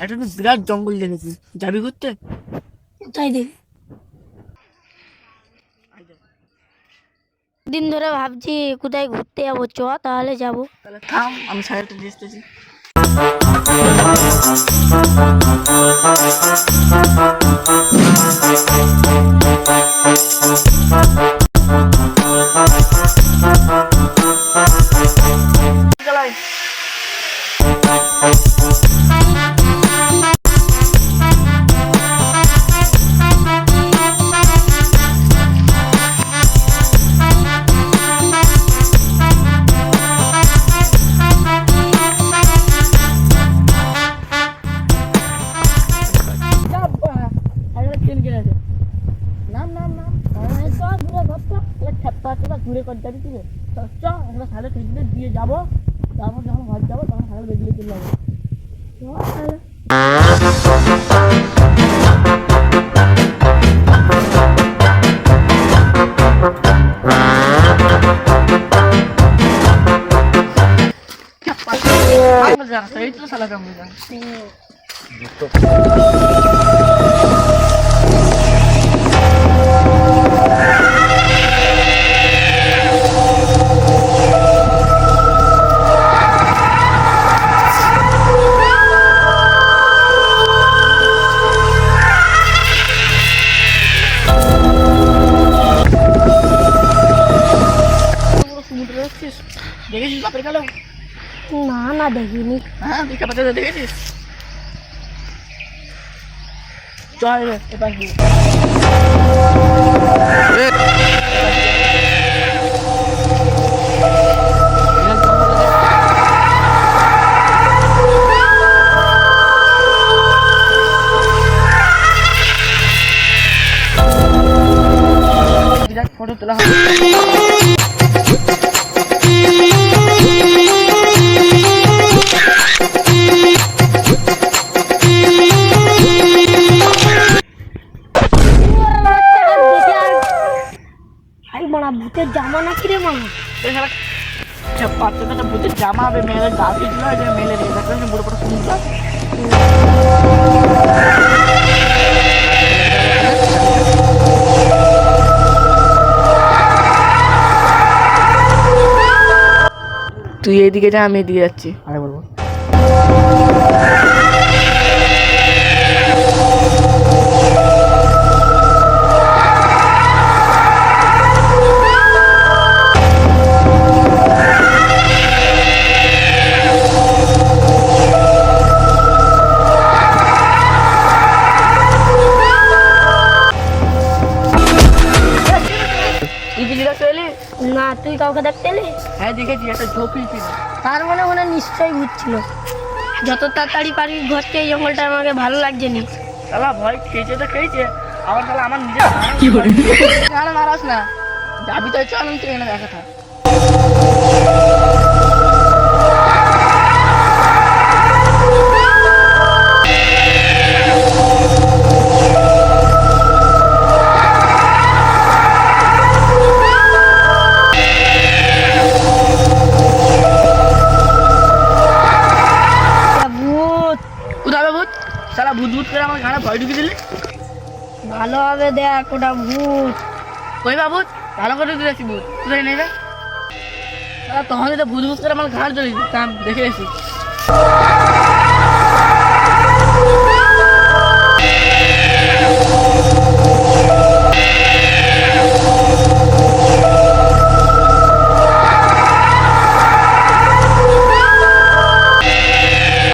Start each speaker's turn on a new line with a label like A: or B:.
A: একটা তো বিরাট জঙ্গল দেখেছি, যাবি ঘুরতে?
B: তাই দেখি দিন ধরে ভাবছি কোথায় ঘুরতে যাবো, চ তাহলে যাবো।
A: তাহলে থাম, আমি সাইকেলটা নিয়ে এসতেছি। চালাই। ঘুরে করতে যাবি ঠিক আছে, চ একটা সাইকেল ফিরে দিয়ে যাবো, তারপর যখন ঘর যাবো তখন সাইকেল বেরিয়ে চলে যাবো। এই তো সালা কাম দেখেছিস বাপের কালো?
B: না না দেখিনি।
A: হ্যাঁ তুই কাপড় দেখেছিস? চল এবার ফটো তোলা হবে।
B: ভূতের জামা নাকি রে মামা?
A: বাচ্চাটা ভূতের জামা হবে, মেয়েদের গা দিয়েছিল, মেলে দিয়ে দেখলাম বুড়ো পড়া শুনছিল। তুই এইদিকে যা, আমি এদিকে যাচ্ছি। আরে বলবো
B: না, তুই কাউকে দেখতে এলি?
A: হ্যাঁ দেখেছি, একটা ঝোপি ছিল।
B: তার মানে মনে নিশ্চয়ই ভূত ছিল। যত তাড়াতাড়ি পারি ঘরতে, এই জঙ্গলটা আমাকে ভালো লাগছে নি।
A: তাহলে ভয় খেয়েছে তো খেয়েছে, আবার তাহলে আমার নিজের গান মারাস না, যাবি তো চল, আমি তো এখানে দেখা থাক। ভূত ভূত করে আমার ঘাড়ে ভয় ঢুকে দিলি।
B: ভালো হবে দেখ, ওটা ভূত।
A: কই বা ভূত? ভালো করে দিয়েছি ভূত, কোথায় নেই রে? তখন তো ভূত ভূত করে আমার ঘাড় চলে দিতাম, দেখে এসি।